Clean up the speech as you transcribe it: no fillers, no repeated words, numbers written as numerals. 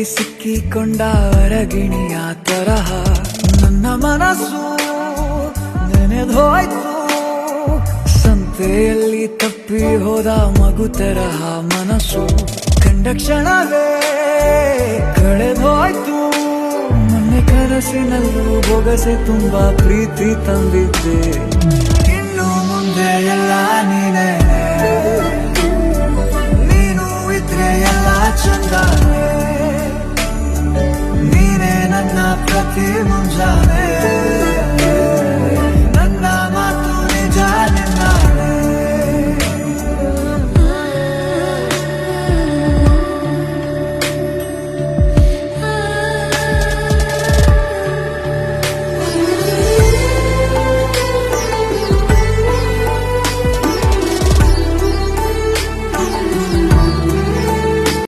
ಸಿಕ್ಕಿಕೊಂಡ ಅರಗಿಣಿಯ ತರಹ ನನ್ನ ಮನಸ್ಸು ನೆನೆದೋಯ್ತು. ಸಂತೆಯಲ್ಲಿ ತಪ್ಪಿ ಹೋದ ಮಗು ತರಹ ಮನಸ್ಸು ಕಂಡ ಕ್ಷಣವೇ ಕಳೆದೋಯ್ತು. ಮೊನ್ನೆ ಕನಸಿನಲ್ಲೂ ಬೊಗಸೆ ತುಂಬಾ ಪ್ರೀತಿ ತಂದಿದ್ದೆ. ಇನ್ನು ಮುಂದೆ ಎಲ್ಲ ನೀನೇ